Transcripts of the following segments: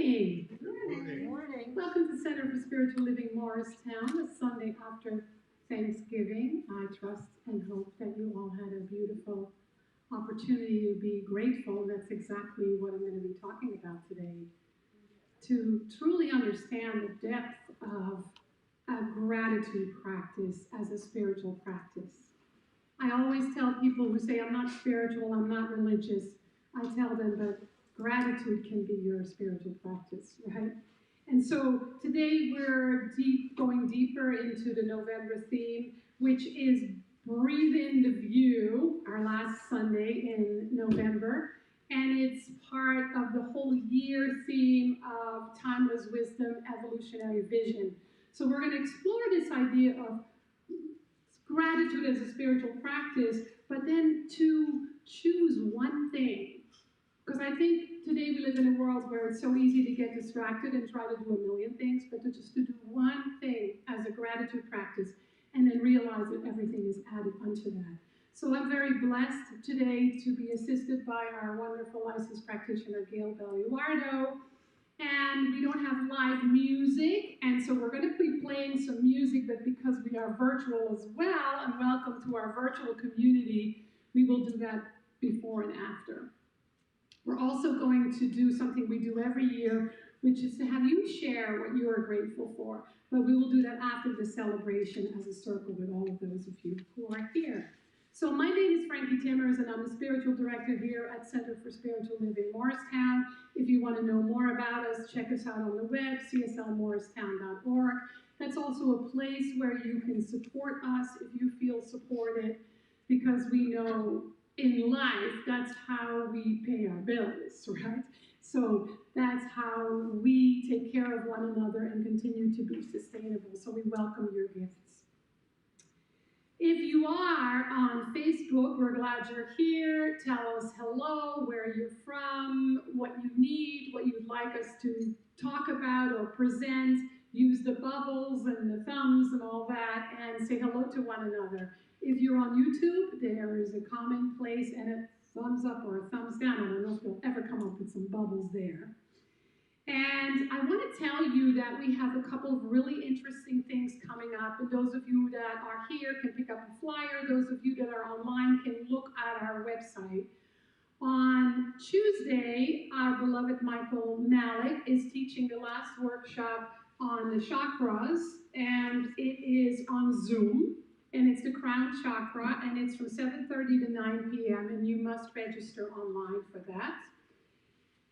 morning. Good morning. Welcome to Center for Spiritual Living Morristown, the Sunday after Thanksgiving. I trust and hope that you all had a beautiful opportunity to be grateful. That's exactly what I'm going to be talking about today. To truly understand the depth of a gratitude practice as a spiritual practice. I always tell people who say, I'm not spiritual, I'm not religious, I tell them that gratitude can be your spiritual practice, right? And so today we're going deeper into the November theme, which is Breathe in the View, our last Sunday in November. And it's part of the whole year theme of Timeless Wisdom, Evolutionary Vision. So we're going to explore this idea of gratitude as a spiritual practice, but then to choose one thing. Because I think today we live in a world where it's so easy to get distracted and try to do a million things, but to do one thing as a gratitude practice and then realize that everything is added unto that. So I'm very blessed today to be assisted by our wonderful licensed practitioner, Geil Belluardo. And we don't have live music, and so we're going to be playing some music, but because we are virtual as well, and welcome to our virtual community, we will do that before and after. We're also going to do something we do every year, which is to have you share what you are grateful for, but we will do that after the celebration as a circle with all of those of you who are here. So my name is Frankie, and I'm the spiritual director here at Center for Spiritual Living Morristown. If you want to know more about us, check us out on the web, cslmorristown.org. That's also a place where you can support us if you feel supported, because we know in life that's how we pay our bills, right? So that's how we take care of one another and continue to be sustainable. So we welcome your gifts. If you are on Facebook, we're glad you're here. Tell us hello, where you're from, what you need, what you'd like us to talk about or present. Use the bubbles and the thumbs and all that, and say hello to one another. If you're on YouTube, there is a comment place and a thumbs up or a thumbs down. I don't know if you'll ever come up with some bubbles there. And I want to tell you that we have a couple of really interesting things coming up. And those of you that are here can pick up a flyer. Those of you that are online can look at our website. On Tuesday, our beloved Michael Malik is teaching the last workshop on the chakras. And it is on Zoom. And it's the crown chakra. And it's from 7:30 to 9 p.m. And you must register online for that.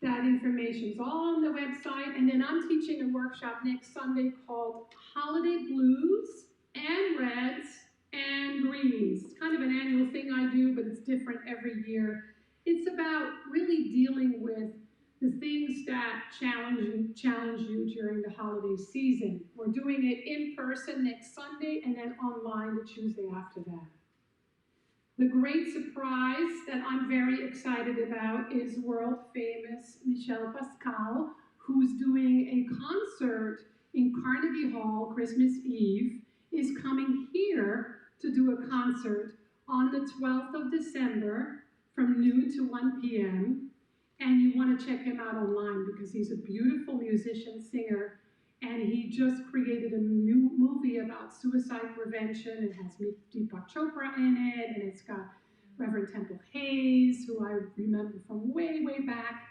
That information is all on the website. And then I'm teaching a workshop next Sunday called Holiday Blues and Reds and Greens. It's kind of an annual thing I do, but it's different every year. It's about really dealing with the things that challenge you during the holiday season. We're doing it in person next Sunday and then online the Tuesday after that. The great surprise that I'm very excited about is world-famous Michel Pascal, who's doing a concert in Carnegie Hall Christmas Eve, is coming here to do a concert on the 12th of December from noon to 1 p.m. And you want to check him out online because he's a beautiful musician, singer, and he just created a new movie about suicide prevention. It has Deepak Chopra in it, and it's got Reverend Temple Hayes, who I remember from way, way back,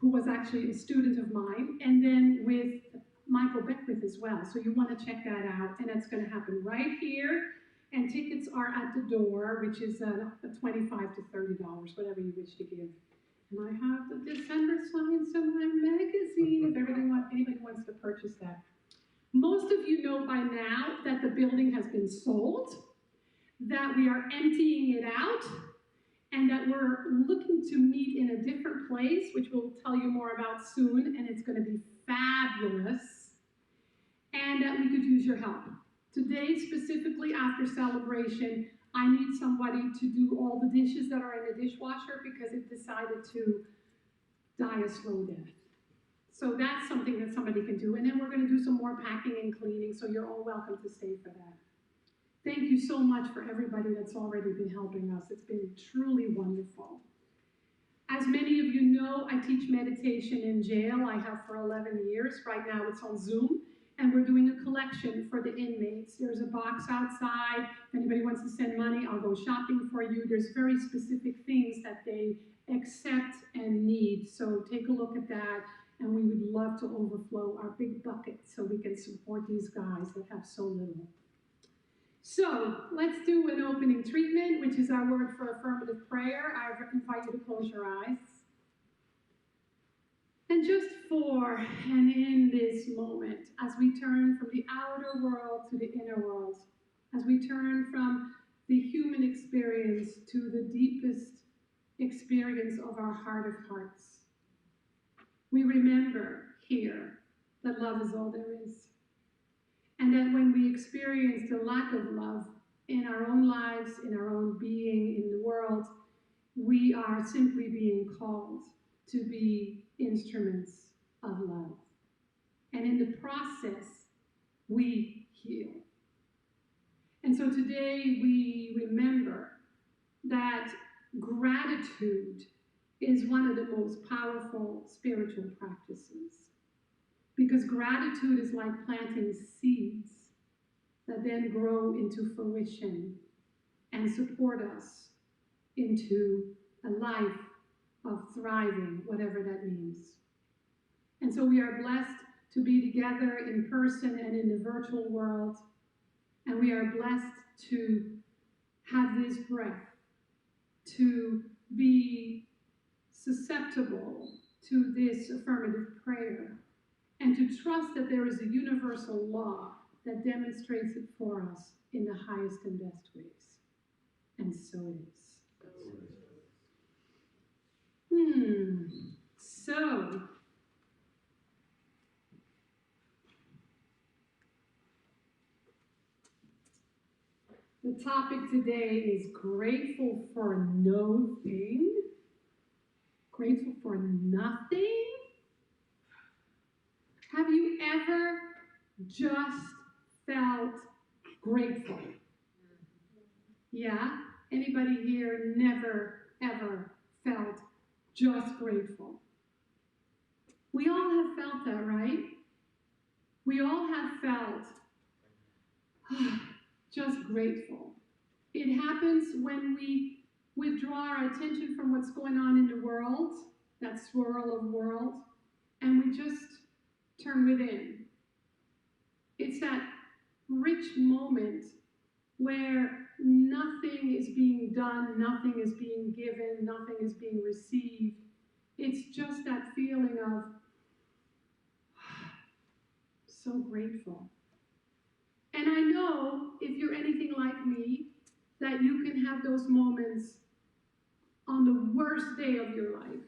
who was actually a student of mine, and then with Michael Beckwith as well. So you want to check that out, and it's going to happen right here. And tickets are at the door, which is $25 to $30, whatever you wish to give. And I have the December science of my magazine, if anybody wants to purchase that. Most of you know by now that the building has been sold, that we are emptying it out, and that we're looking to meet in a different place, which we'll tell you more about soon, and it's going to be fabulous, and that we could use your help. Today, specifically after celebration, I need somebody to do all the dishes that are in the dishwasher because it decided to die a slow death. So that's something that somebody can do. And then we're going to do some more packing and cleaning, so you're all welcome to stay for that. Thank you so much for everybody that's already been helping us. It's been truly wonderful. As many of you know, I teach meditation in Geil. I have for 11 years. Right now it's on Zoom. And we're doing a collection for the inmates. There's a box outside. If anybody wants to send money, I'll go shopping for you. There's very specific things that they accept and need. So take a look at that. And we would love to overflow our big bucket so we can support these guys that have so little. So let's do an opening treatment, which is our word for affirmative prayer. I invite you to close your eyes. And just for and in this moment, as we turn from the outer world to the inner world, as we turn from the human experience to the deepest experience of our heart of hearts, we remember here that love is all there is. And that when we experience the lack of love in our own lives, in our own being, in the world, we are simply being called to be instruments of love. And in the process, we heal. And so today we remember that gratitude is one of the most powerful spiritual practices. Because gratitude is like planting seeds that then grow into fruition and support us into a life of thriving, whatever that means. And so we are blessed to be together in person and in the virtual world. And we are blessed to have this breath, to be susceptible to this affirmative prayer, and to trust that there is a universal law that demonstrates it for us in the highest and best ways. And so it is. So, the topic today is grateful for no thing. Grateful for nothing? Have you ever just felt grateful? Yeah? Anybody here never, ever felt just grateful? We all have felt that, right? We all have felt just grateful. It happens when we withdraw our attention from what's going on in the world, that swirl of world, and we just turn within. It's that rich moment where nothing is being done, nothing is being given, nothing is being received. It's just that feeling of so grateful. And I know, if you're anything like me, that you can have those moments on the worst day of your life.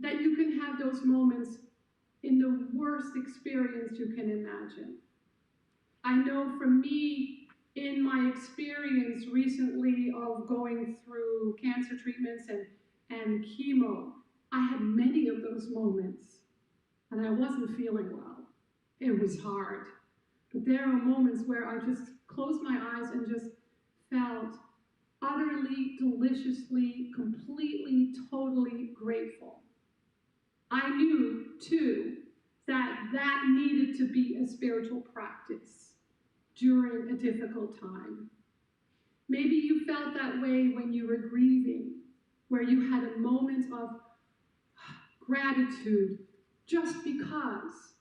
That you can have those moments in the worst experience you can imagine. I know for me, in my experience recently of going through cancer treatments and chemo, I had many of those moments, and I wasn't feeling well. It was hard. But there are moments where I just closed my eyes and just felt utterly, deliciously, completely, totally grateful. I knew, too, that that needed to be a spiritual practice during a difficult time. Maybe you felt that way when you were grieving, where you had a moment of gratitude just because.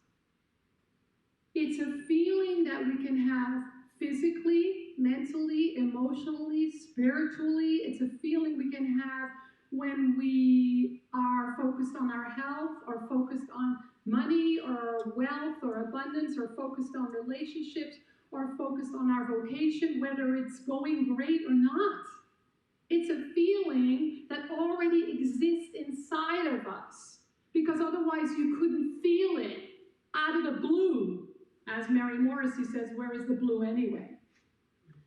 It's a feeling that we can have physically, mentally, emotionally, spiritually. It's a feeling we can have when we are focused on our health, or focused on money, or wealth, or abundance, or focused on relationships, or focused on our vocation, whether it's going great or not. It's a feeling that already exists inside of us, because otherwise you couldn't feel it out of the blue. As Mary Morrissey says, where is the blue anyway?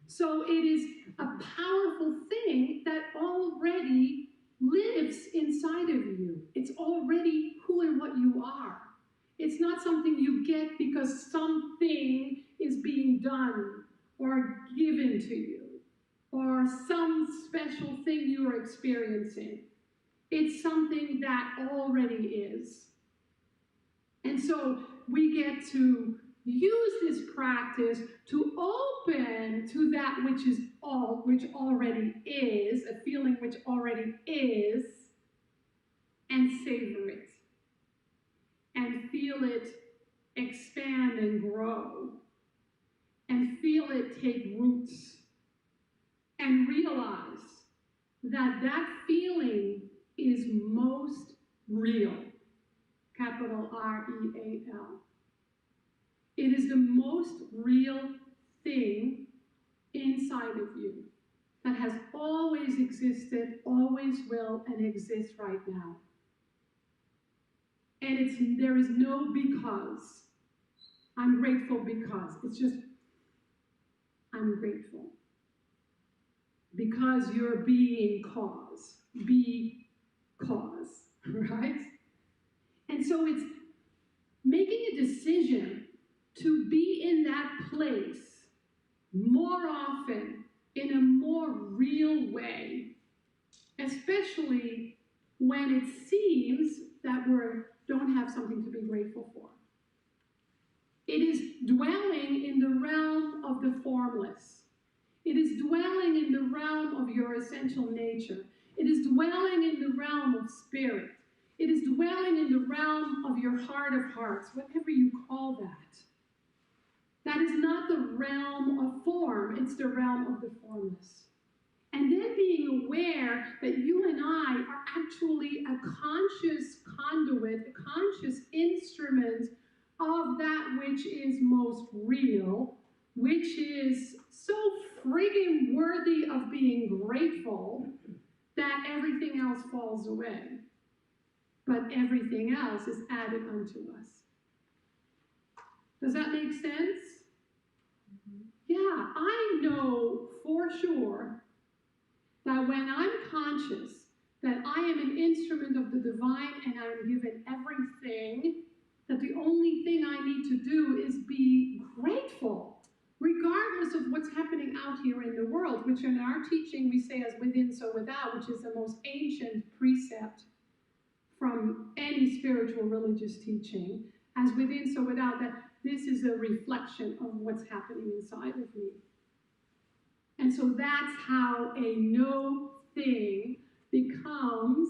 So it is a powerful thing that already lives inside of you. It's already who and what you are. It's not something you get because something is being done or given to you, or some special thing you are experiencing. It's something that already is. And so we get to use this practice to open to that which already is, a feeling which already is, and savor it. And feel it expand and grow. And feel it take roots. And realize that that feeling is most real. Capital R-E-A-L. It is the most real thing inside of you that has always existed, always will, and exists right now. And there is no because. I'm grateful because. It's just, I'm grateful. Because you're being cause. Be cause, right? And so it's making a decision to be in that place more often, in a more real way, especially when it seems that we don't have something to be grateful for. It is dwelling in the realm of the formless. It is dwelling in the realm of your essential nature. It is dwelling in the realm of spirit. It is dwelling in the realm of your heart of hearts, whatever you call that. That is not the realm of form, it's the realm of the formless. And then being aware that you and I are actually a conscious conduit, a conscious instrument of that which is most real, which is so friggin' worthy of being grateful that everything else falls away. But everything else is added unto us. Does that make sense? Yeah, I know for sure that when I'm conscious that I am an instrument of the divine and I'm given everything, that the only thing I need to do is be grateful, regardless of what's happening out here in the world, which in our teaching we say as within, so without, which is the most ancient precept from any spiritual religious teaching, as within, so without, that this is a reflection of what's happening inside of me. And so that's how a no thing becomes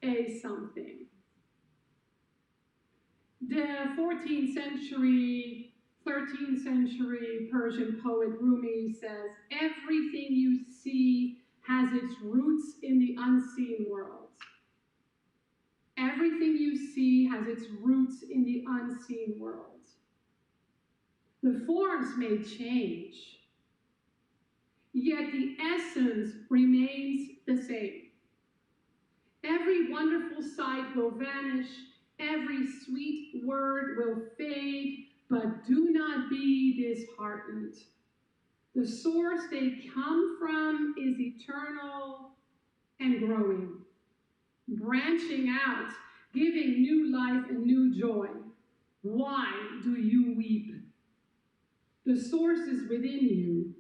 a something. The 14th century, 13th century Persian poet Rumi says, everything you see has its roots in the unseen world. Everything you see has its roots in the unseen world. The forms may change, yet the essence remains the same. Every wonderful sight will vanish, every sweet word will fade, but do not be disheartened. The source they come from is eternal and growing, branching out, giving new life and new joy. Why do you weep? The source is within you,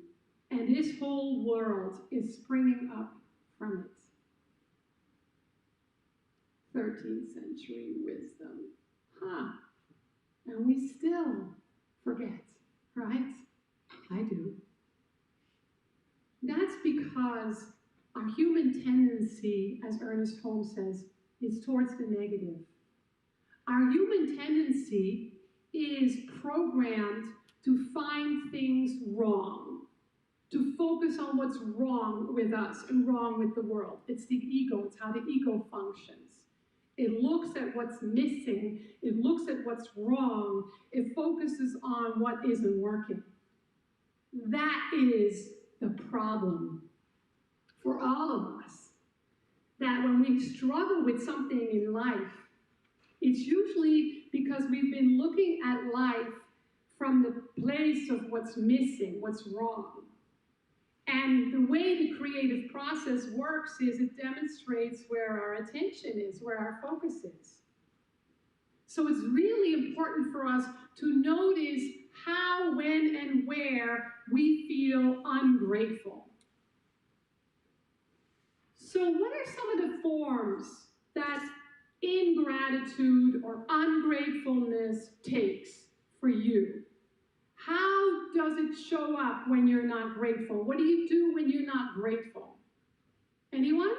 and this whole world is springing up from it. 13th century wisdom. And we still forget, right? I do. That's because our human tendency, as Ernest Holmes says, is towards the negative. Our human tendency is programmed to find things wrong, to focus on what's wrong with us and wrong with the world. It's the ego, it's how the ego functions. It looks at what's missing, it looks at what's wrong, it focuses on what isn't working. That is the problem for all of us. That when we struggle with something in life, it's usually because we've been looking at life from the place of what's missing, what's wrong. And the way the creative process works is it demonstrates where our attention is, where our focus is. So it's really important for us to notice how, when, and where we feel ungrateful. So what are some of the forms that ingratitude or ungratefulness takes for you? How does it show up when you're not grateful? What do you do when you're not grateful? Anyone?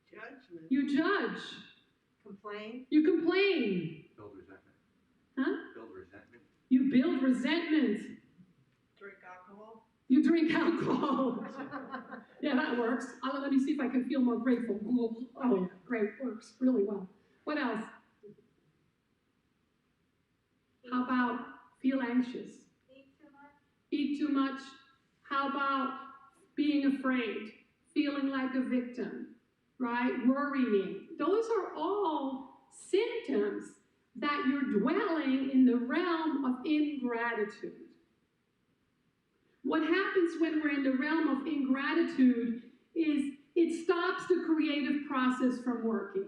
Judgment. You judge. Complain. You complain. Build resentment. Huh? Build resentment. You build resentment. Drink alcohol. You drink alcohol. Yeah, that works. Let me see if I can feel more grateful. Oh, great. Works really well. What else? How about feel anxious? Eat too much. Eat too much. How about being afraid? Feeling like a victim, right? Worrying. Those are all symptoms that you're dwelling in the realm of ingratitude. What happens when we're in the realm of ingratitude is it stops the creative process from working.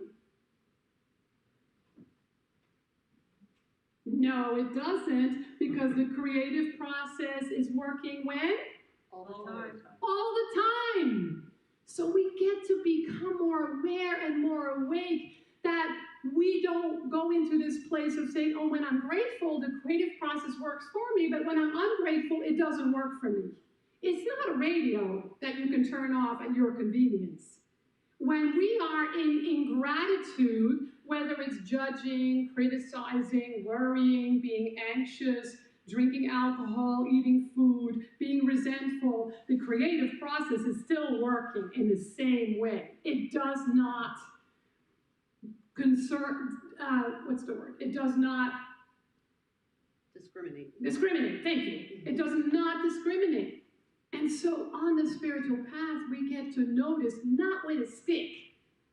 No, it doesn't, because the creative process is working when? All the time. All the time. So we get to become more aware and more awake that we don't go into this place of saying, oh, when I'm grateful, the creative process works for me, but when I'm ungrateful, it doesn't work for me. It's not a radio that you can turn off at your convenience. When we are in ingratitude, whether it's judging, criticizing, worrying, being anxious, drinking alcohol, eating food, being resentful, the creative process is still working in the same way. It does not what's the word? It does not discriminate, thank you. It does not discriminate. And so on the spiritual path, we get to notice not with a stick,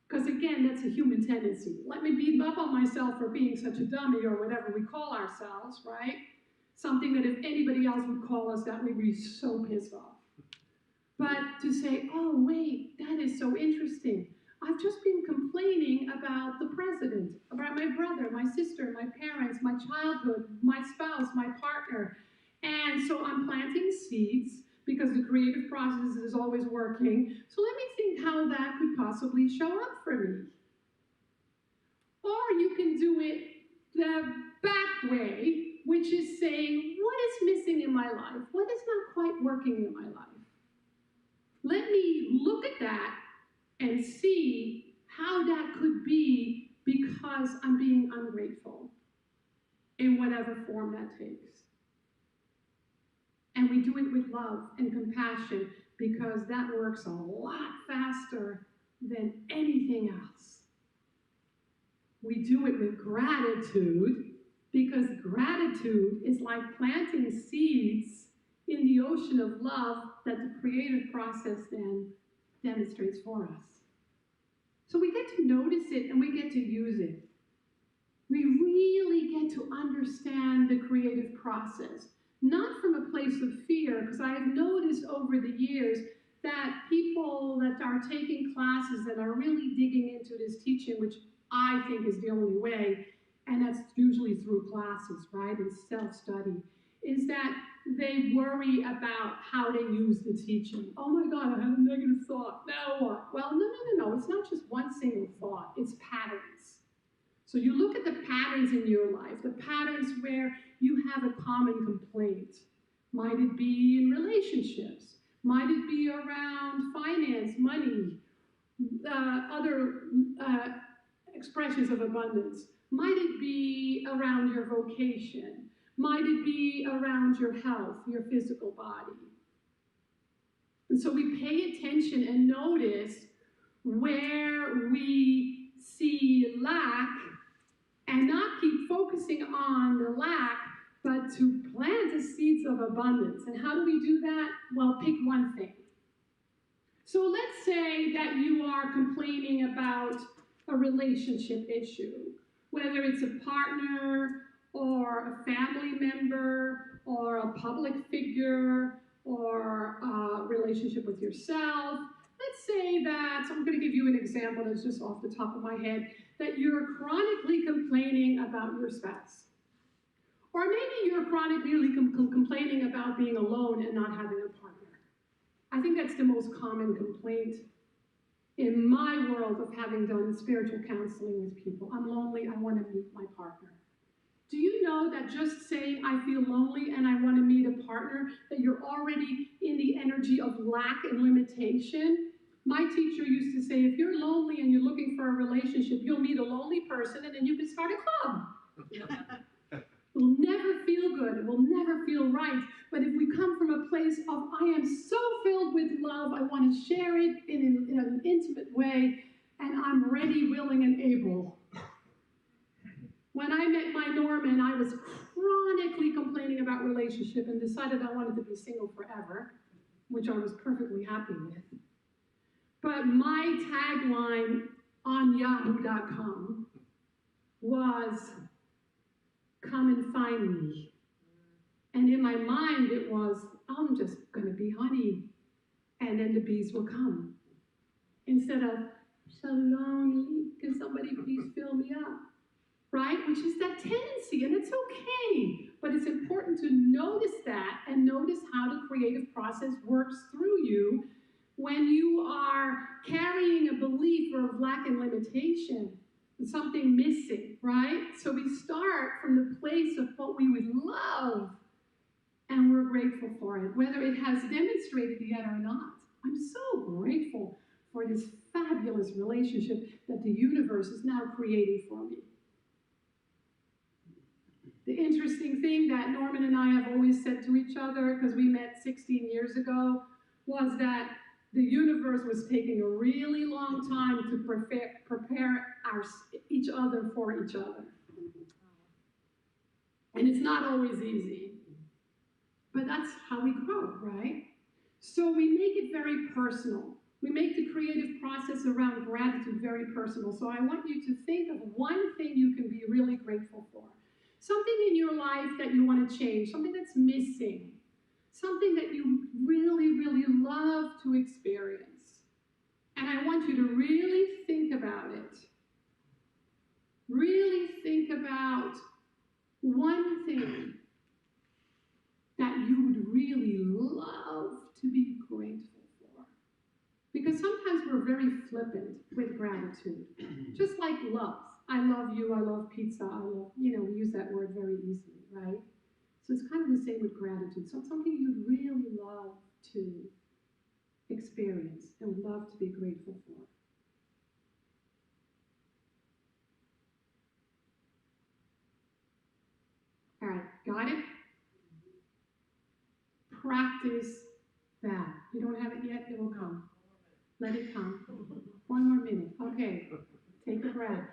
because again, that's a human tendency. Let me beat up on myself for being such a dummy or whatever we call ourselves, right? Something that if anybody else would call us that, we'd be so pissed off. But to say, oh, wait, that is so interesting. I've just been complaining about the president, about my brother, my sister, my parents, my childhood, my spouse, my partner. And so I'm planting seeds because the creative process is always working. So let me think how that could possibly show up for me. Or you can do it the back way, which is saying, what is missing in my life? What is not quite working in my life? Let me look at that and see how that could be because I'm being ungrateful in whatever form that takes. And we do it with love and compassion because that works a lot faster than anything else. We do it with gratitude because gratitude is like planting seeds in the ocean of love that the creative process then demonstrates for us. So we get to notice it and we get to use it. We really get to understand the creative process, not from a place of fear, because I have noticed over the years that people that are taking classes that are really digging into this teaching, which I think is the only way, and that's usually through classes, right, and self-study, is that they worry about how they use the teaching. Oh my God, I had a negative thought. Now what? Well, no. It's not just one single thought. It's patterns. So you look at the patterns in your life, the patterns where you have a common complaint. Might it be in relationships? Might it be around finance, money, other expressions of abundance? Might it be around your vocation? Might it be around your health, your physical body? And so we pay attention and notice where we see lack and not keep focusing on the lack, but to plant the seeds of abundance. And how do we do that? Well, pick one thing. So let's say that you are complaining about a relationship issue, whether it's a partner or a family member or a public figure or a relationship with yourself. Let's say that, so I'm going to give you an example that's just off the top of my head, that you're chronically complaining about your spouse. Or maybe you're chronically complaining about being alone and not having a partner. I think that's the most common complaint. in my world of having done spiritual counseling with people. I'm lonely, I want to meet my partner. Do you know that just saying I feel lonely and I want to meet a partner, that you're already in the energy of lack and limitation? My teacher used to say, if you're lonely and you're looking for a relationship, you'll meet a lonely person and then you can start a club. It will never feel good. It will never feel right. But if we come from a place of, I am so filled with love, I want to share it in an intimate way, and I'm ready, willing, and able. When I met my Norman, I was chronically complaining about relationship and decided I wanted to be single forever, which I was perfectly happy with. But my tagline on yahoo.com was, come and find me. And in my mind it was, I'm just going to be honey, and then the bees will come. Instead of, so lonely, can somebody please fill me up? Right? Which is that tendency, and it's okay. But it's important to notice that and notice how the creative process works through you when you are carrying a belief of lack and limitation, something missing, right? So we start from the place of what we would love, and we're grateful for it, whether it has demonstrated yet or not. I'm so grateful for this fabulous relationship that the universe is now creating for me. The interesting thing that Norman and I have always said to each other, because we met 16 years ago, was that the universe was taking a really long time to prepare each other for each other. And it's not always easy. But that's how we grow, right? So we make it very personal. We make the creative process around gratitude very personal. So I want you to think of one thing you can be really grateful for. Something in your life that you want to change, something that's missing, something that you really, really love to experience. And I want you to really think about it. Really think about one thing that you would really love to be grateful for. Because sometimes we're very flippant with gratitude. Just like love. I love you, I love pizza, I love, we use that word very easily, right? So it's kind of the same with gratitude. So it's something you'd really love to experience and would love to be grateful for. All right, got it? Practice that. You don't have it yet? It will come. Let it come. 1 more minute. Okay, take a breath.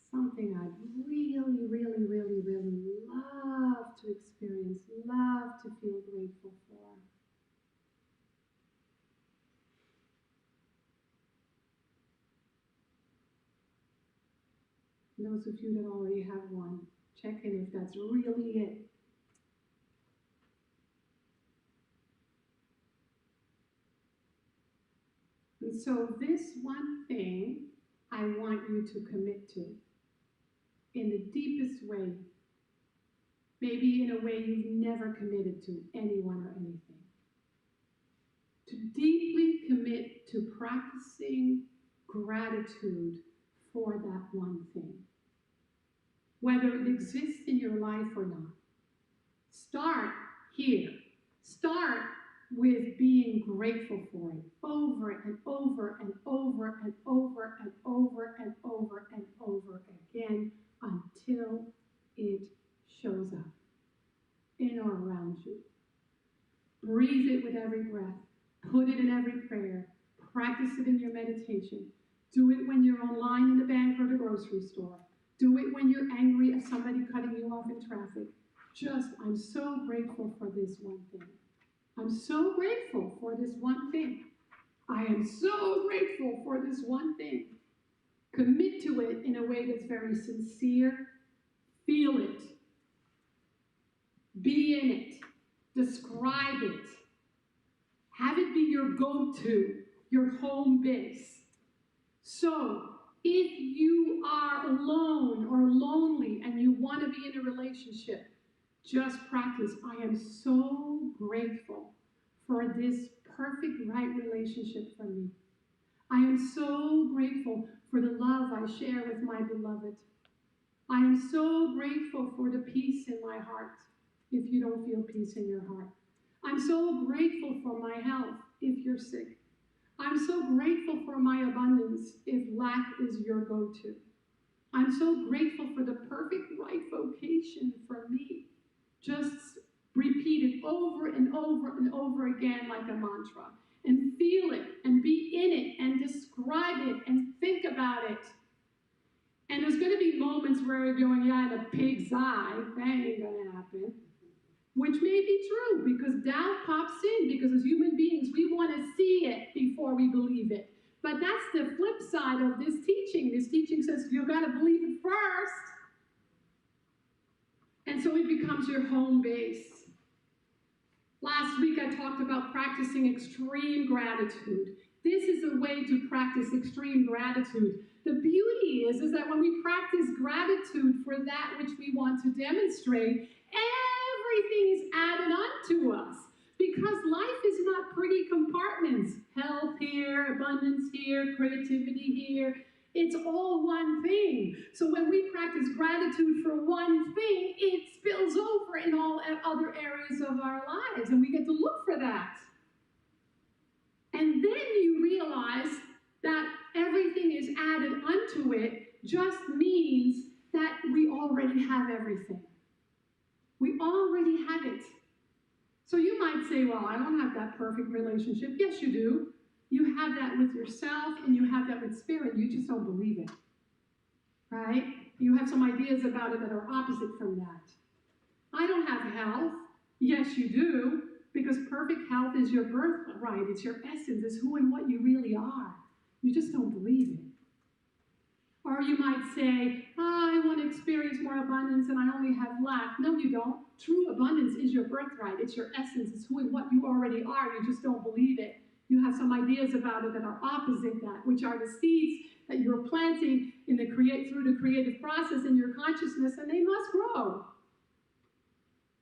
Something I'd really, really, really, really love to experience, love to feel grateful for. Those of you that already have one, check in if that's really it. And so this one thing I want you to commit to in the deepest way, maybe in a way you've never committed to anyone or anything. To deeply commit to practicing gratitude for that one thing. Whether it exists in your life or not. Start here. Start with being grateful for it over and over and over and over and over and over and over again until it shows up in or around you. Breathe it with every breath. Put it in every prayer. Practice it in your meditation. Do it when you're online in the bank or the grocery store. Do it when you're angry at somebody cutting you off in traffic. I'm so grateful for this one thing. I'm so grateful for this one thing. I am so grateful for this one thing. Commit to it in a way that's very sincere. Feel it. Be in it. Describe it. Have it be your go-to, your home base. So, if you are alone or lonely and you want to be in a relationship, just practice. I am so grateful for this perfect right relationship for me. I am so grateful for the love I share with my beloved. I am so grateful for the peace in my heart, if you don't feel peace in your heart. I'm so grateful for my health, if you're sick. I'm so grateful for my abundance, if lack is your go-to. I'm so grateful for the perfect right vocation for me. Just repeat it over and over and over again like a mantra. And feel it, and be in it, and describe it, and think about it. And there's going to be moments where you're going, yeah, the pig's eye, that ain't going to happen. Which may be true, because doubt pops in, because as human beings, we want to see it before we believe it. But that's the flip side of this teaching. This teaching says you've got to believe it first. And so it becomes your home base. Last week I talked about practicing extreme gratitude. This is a way to practice extreme gratitude. The beauty is that when we practice gratitude for that which we want to demonstrate, everything is added onto us. Because life is not pretty compartments. Health here, abundance here, creativity here. It's all one thing. So when we practice gratitude for one thing, it spills over in all other areas of our lives. And we get to look for that. And then you realize that everything is added unto it just means that we already have everything. We already have it. So you might say, well, I don't have that perfect relationship. Yes, you do. You have that with yourself and you have that with spirit. You just don't believe it. Right? You have some ideas about it that are opposite from that. I don't have health. Yes, you do. Because perfect health is your birthright. It's your essence. It's who and what you really are. You just don't believe it. Or you might say, I want to experience more abundance and I only have lack. No, you don't. True abundance is your birthright. It's your essence. It's who and what you already are. You just don't believe it. You have some ideas about it that are opposite that, which are the seeds that you're planting in through the creative process in your consciousness, and they must grow.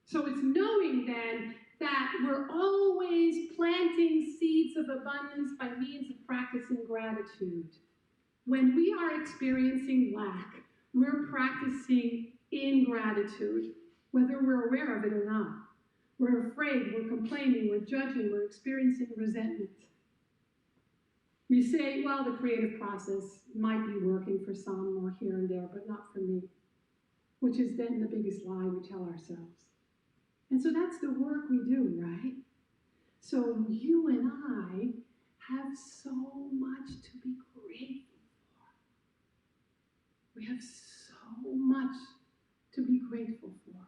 So it's knowing then that we're always planting seeds of abundance by means of practicing gratitude. When we are experiencing lack, we're practicing ingratitude, whether we're aware of it or not. We're afraid, we're complaining, we're judging, we're experiencing resentment. We say, well, the creative process might be working for some or here and there, but not for me, which is then the biggest lie we tell ourselves. And so that's the work we do, right? So you and I have so much to be grateful for. We have so much to be grateful for.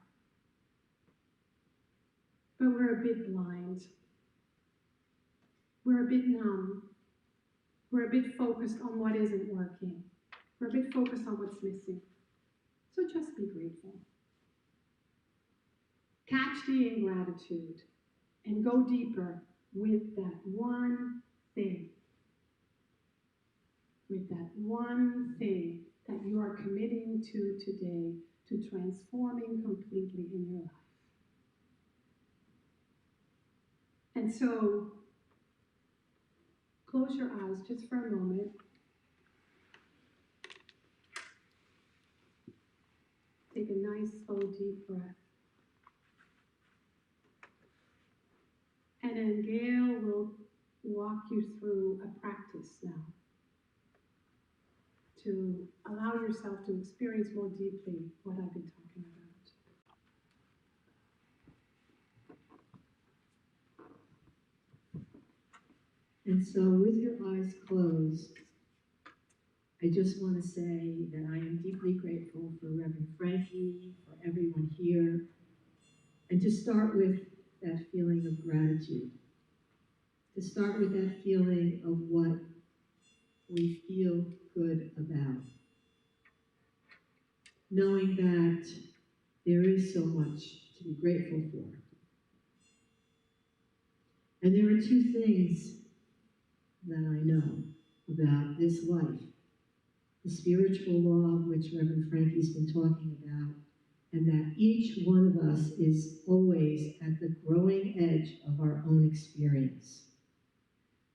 But we're a bit blind. We're a bit numb. We're a bit focused on what isn't working. We're a bit focused on what's missing. So just be grateful. Catch the ingratitude and go deeper with that one thing. With that one thing that you are committing to today, to transforming completely in your life. And so, close your eyes just for a moment. Take a nice, slow, deep breath. And then Geil will walk you through a practice now to allow yourself to experience more deeply what I've been talking about. And so with your eyes closed, I just want to say that I am deeply grateful for Reverend Frankie, for everyone here, and to start with that feeling of gratitude. To start with that feeling of what we feel good about. Knowing that there is so much to be grateful for. And there are two things that I know about this life. The spiritual law of which Reverend Frankie's been talking about, and that each one of us is always at the growing edge of our own experience.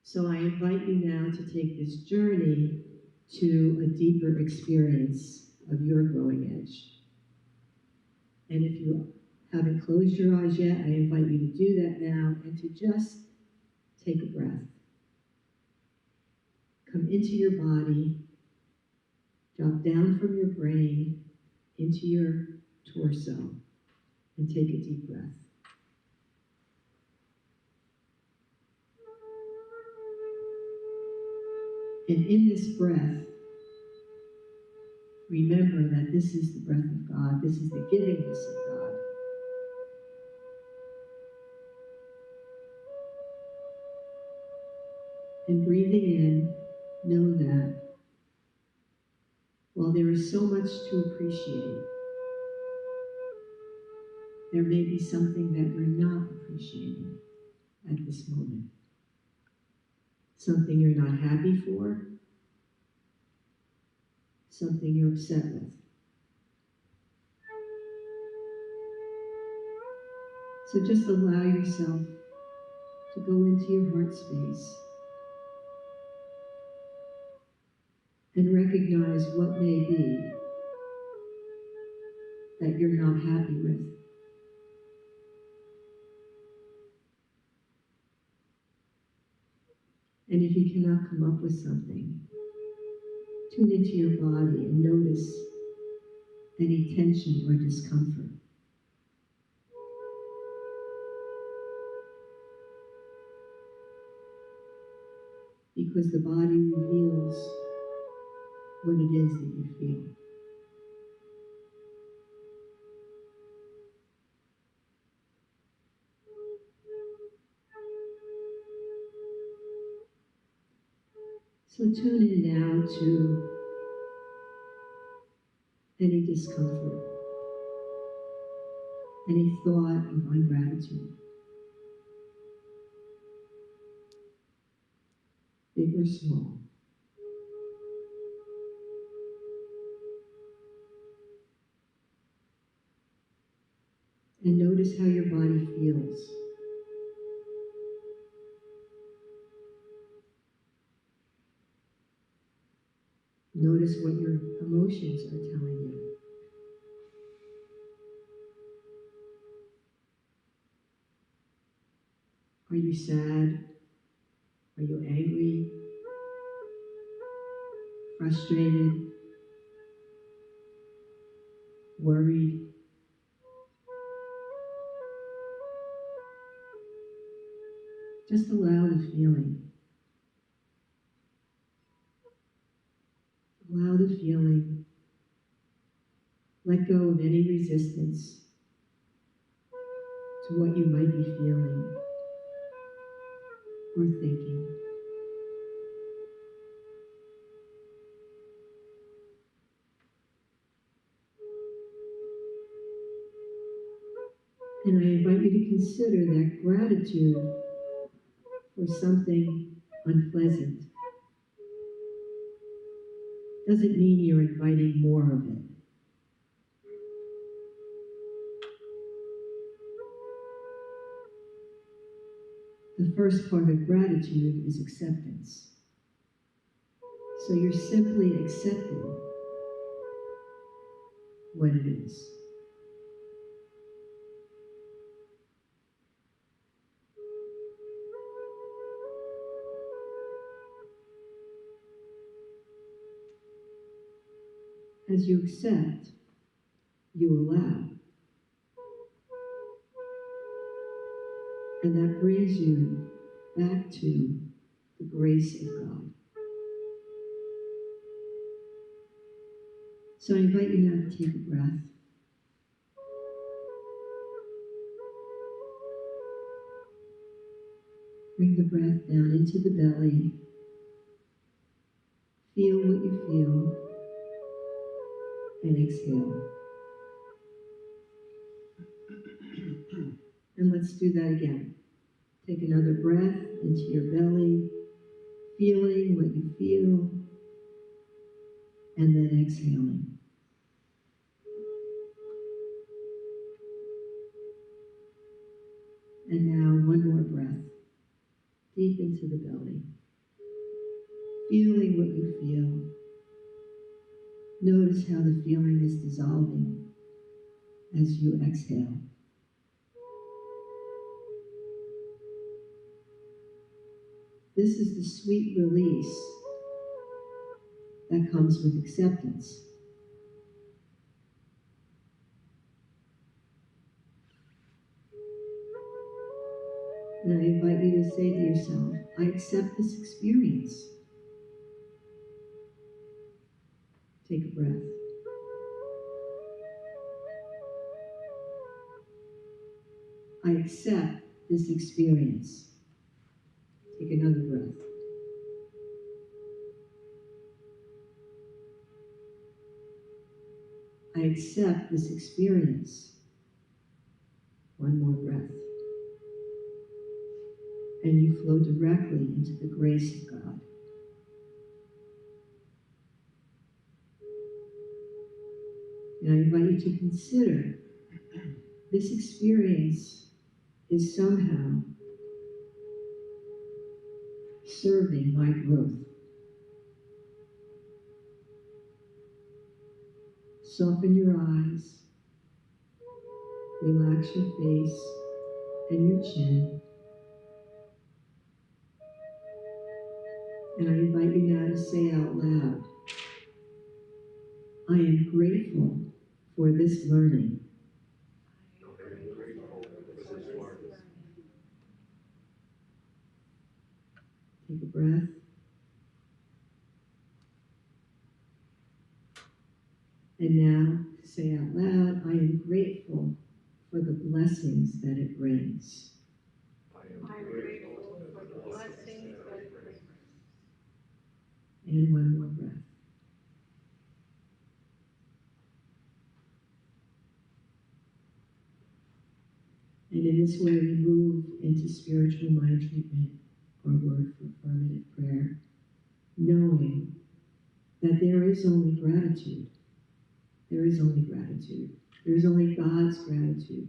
So I invite you now to take this journey to a deeper experience of your glowing edge. And if you haven't closed your eyes yet, I invite you to do that now and to just take a breath. Come into your body, drop down from your brain into your torso, and take a deep breath. And in this breath, remember that this is the breath of God. This is the givingness of God. And breathing in, know that while there is so much to appreciate, there may be something that we're not appreciating at this moment. Something you're not happy for, something you're upset with. So just allow yourself to go into your heart space and recognize what may be that you're not happy with. And if you cannot come up with something, tune into your body and notice any tension or discomfort. Because the body reveals what it is that you feel. So tune in now to any discomfort, any thought of ungratitude, big or small. And notice how your body feels. Notice what your emotions are telling you. Are you sad? Are you angry? Frustrated? Worried? Just allow the feeling. Allow the feeling. Let go of any resistance to what you might be feeling or thinking. And I invite you to consider that gratitude for something unpleasant doesn't mean you're inviting more of it. The first part of gratitude is acceptance. So you're simply accepting what it is. As you accept, you allow. And that brings you back to the grace of God. So I invite you now to take a breath. Bring the breath down into the belly. Feel what you feel. And exhale. And let's do that again. Take another breath into your belly, feeling what you feel, and then exhaling. And now one more breath. deep into the belly, feeling what you feel. Notice how the feeling is dissolving as you exhale. This is the sweet release that comes with acceptance. And I invite you to say to yourself, I accept this experience. Take a breath. I accept this experience. Take another breath. I accept this experience. One more breath. And you flow directly into the grace of God. And I invite you to consider this experience is somehow serving my growth. Soften your eyes, relax your face and your chin. And I invite you now to say out loud, I am grateful for this learning. Take a breath. And now, to say out loud, I am grateful for the blessings that it brings. I am grateful for the blessings that it brings. And one more breath. And in this way, we move into spiritual mind treatment, or word for affirmative prayer, knowing that there is only gratitude. There is only gratitude. There is only God's gratitude.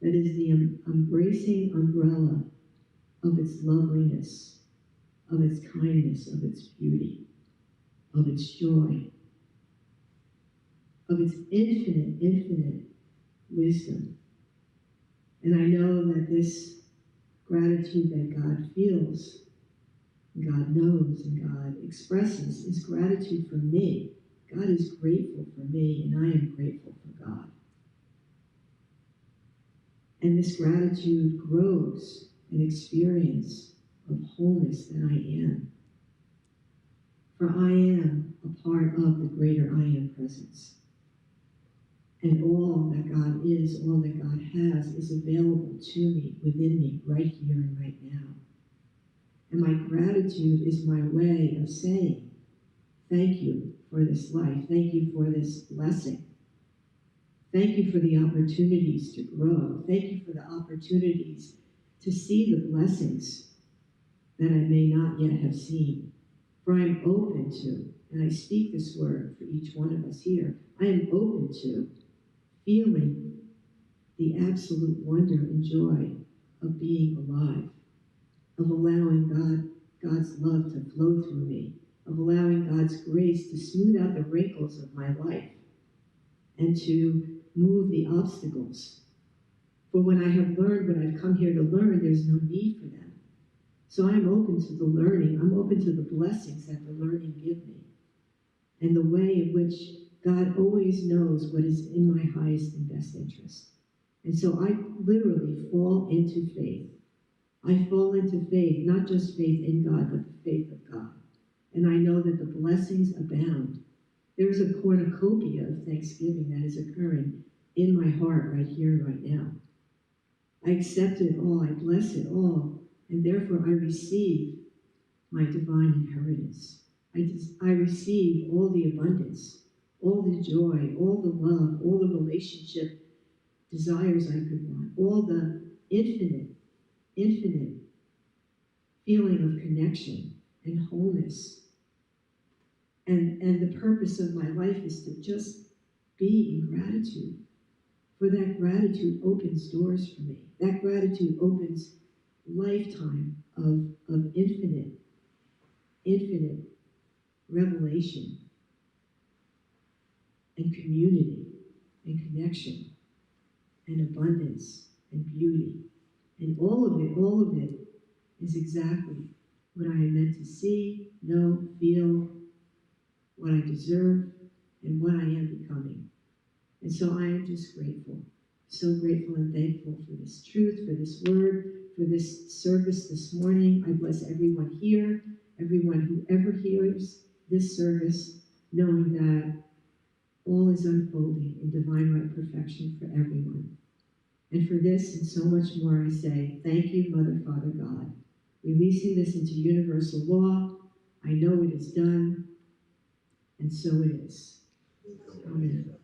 That is the embracing umbrella of its loveliness, of its kindness, of its beauty, of its joy, of its infinite, infinite wisdom. And I know that this gratitude that God feels, God knows, and God expresses is gratitude for me. God is grateful for me, and I am grateful for God. And this gratitude grows an experience of wholeness that I am. For I am a part of the greater I am presence. And all that God is, all that God has, is available to me, within me, right here and right now. And my gratitude is my way of saying, thank you for this life. Thank you for this blessing. Thank you for the opportunities to grow. Thank you for the opportunities to see the blessings that I may not yet have seen. For I am open to, and I speak this word for each one of us here, I am open to feeling the absolute wonder and joy of being alive, of allowing God's love to flow through me, of allowing God's grace to smooth out the wrinkles of my life and to move the obstacles. For when I have learned what I've come here to learn, there's no need for them. So I'm open to the learning. I'm open to the blessings that the learning give me, and the way in which God always knows what is in my highest and best interest. And so I literally fall into faith. I fall into faith, not just faith in God, but the faith of God. And I know that the blessings abound. There is a cornucopia of thanksgiving that is occurring in my heart right here and right now. I accept it all. I bless it all. And therefore I receive my divine inheritance. I receive all the abundance, all the joy, all the love, all the relationship desires I could want, all the infinite, infinite feeling of connection and wholeness. And the purpose of my life is to just be in gratitude. For that gratitude opens doors for me. That gratitude opens lifetime of infinite revelation and community and connection and abundance and beauty. And all of it is exactly what I am meant to see, know, feel, what I deserve, and what I am becoming. And so I am just grateful, so grateful and thankful for this truth, for this word, for this service this morning. I bless everyone here, everyone who ever hears this service, knowing that all is unfolding in divine right perfection for everyone. And for this and so much more, I say, thank you, Mother, Father, God. Releasing this into universal law, I know it is done, and so it is. Amen.